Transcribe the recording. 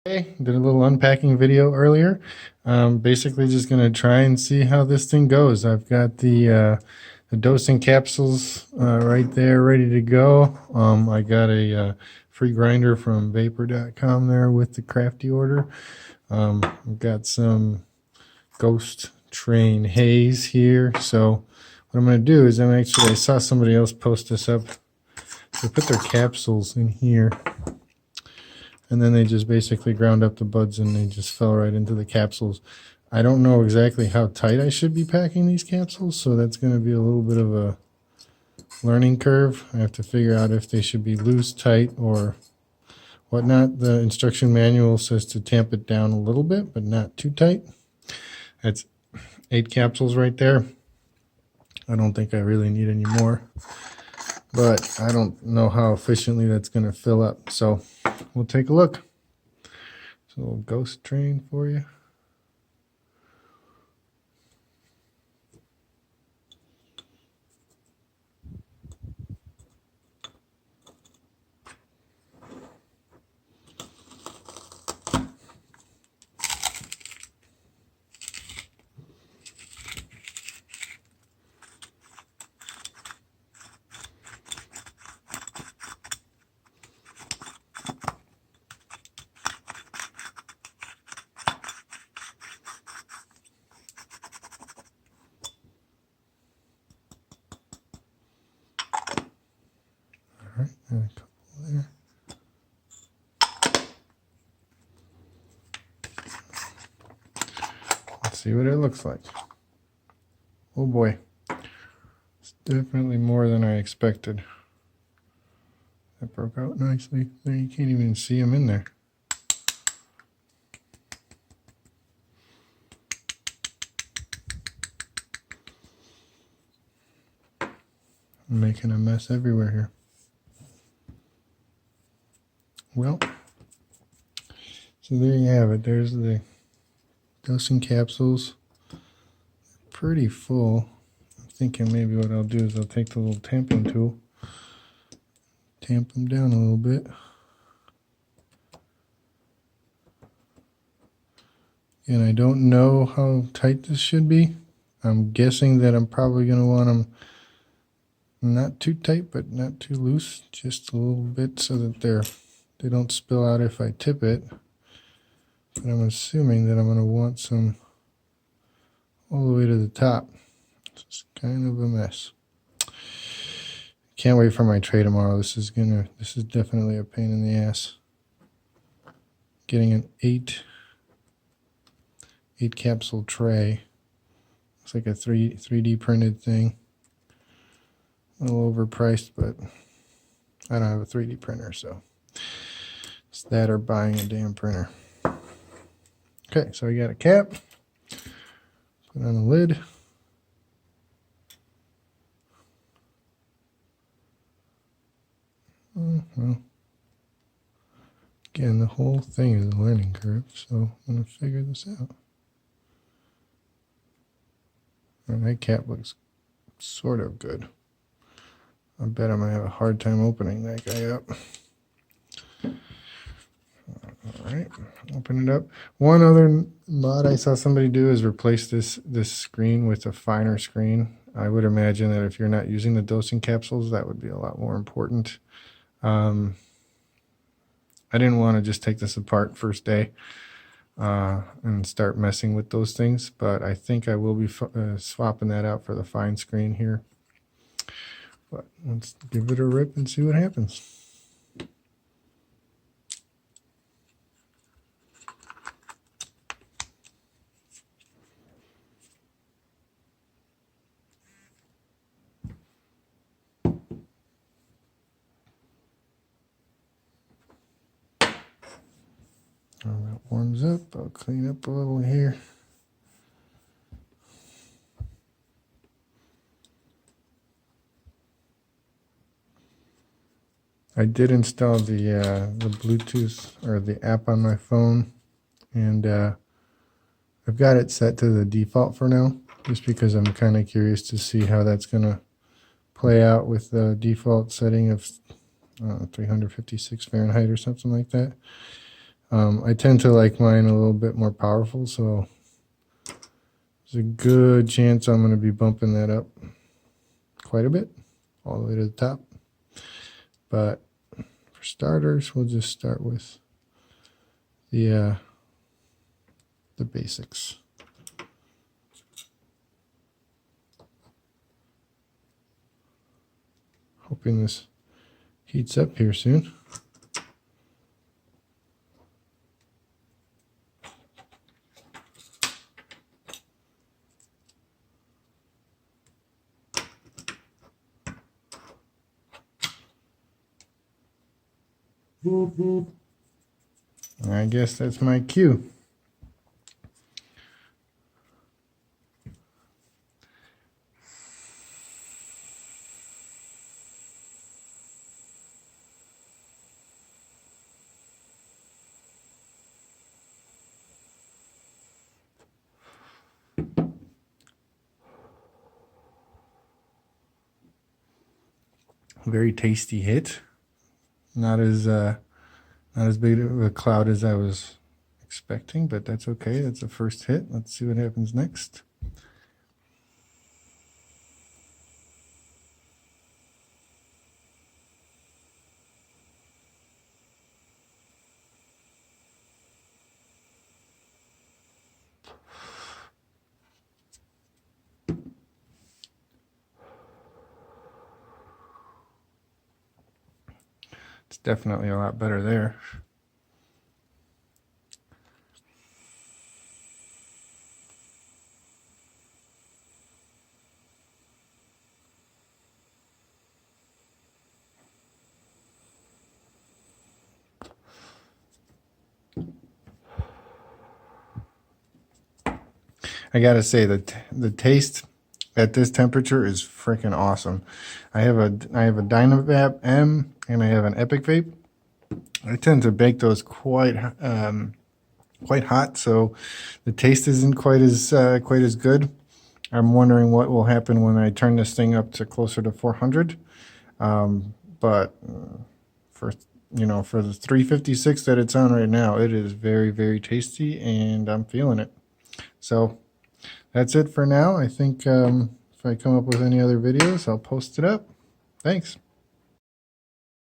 Did a little unpacking video earlier. Basically just going to try and see how this thing goes. I've got the dosing capsules right there ready to go. I got a free grinder from vapor.com there with the crafty order. I've got some Ghost Train haze here. So what I'm going to do is I saw somebody else post this up. They put their capsules in here. And then they just basically ground up the buds and they just fell right into the capsules. I don't know exactly how tight I should be packing these capsules, so that's going to be a little bit of a learning curve. I have to figure out if they should be loose, tight, or whatnot. The instruction manual says to tamp it down a little bit, but not too tight. That's 8 capsules right there. I don't think I really need any more, but I don't know how efficiently that's going to fill up. So we'll take a look. So a little Ghost Train for you. All right, and a couple there. Let's see what it looks like. Oh boy, it's definitely more than I expected. That broke out nicely. There, you can't even see them in there. I'm making a mess everywhere here. Well, so there you have it. There's the dosing capsules. Pretty full. I'm thinking maybe what I'll do is I'll take the little tamping tool, tamp them down a little bit. And I don't know how tight this should be. I'm guessing that I'm probably going to want them not too tight, but not too loose, just a little bit so that they don't spill out if I tip it. But I'm assuming that I'm going to want some all the way to the top. It's kind of a mess. Can't wait for my tray tomorrow. This is definitely a pain in the ass. Getting an 8 capsule tray. It's like a 3D printed thing. A little overpriced, but I don't have a 3D printer, so it's that or buying a damn printer. Okay, so we got a cap. Put on a lid. Well, again, the whole thing is a learning curve, so I'm going to figure this out. And that cap looks sort of good. I bet I'm going to have a hard time opening that guy up. All right, open it up. One other mod I saw somebody do is replace this screen with a finer screen. I would imagine that if you're not using the dosing capsules, that would be a lot more important. I didn't want to just take this apart first day and start messing with those things, but I think I will be swapping that out for the fine screen here. But let's give it a rip and see what happens. When it warms up, I'll clean up a little here. I did install the Bluetooth or the app on my phone, and I've got it set to the default for now, just because I'm kind of curious to see how that's going to play out with the default setting of 356 Fahrenheit or something like that. I tend to like mine a little bit more powerful, so there's a good chance I'm going to be bumping that up quite a bit, all the way to the top. But for starters, we'll just start with the basics. Hoping this heats up here soon. I guess that's my cue. Very tasty hit. Not as big of a cloud as I was expecting, but that's okay. That's the first hit. Let's see what happens next. It's definitely a lot better there. I gotta say that the taste at this temperature is freaking awesome. I have a DynaVap M and I have an EpicVape. I tend to bake those quite hot, so the taste isn't quite as good. I'm wondering what will happen when I turn this thing up to closer to 400. But for the 356 that it's on right now, it is very, very tasty, and I'm feeling it. So that's it for now. I think if I come up with any other videos, I'll post it up. Thanks.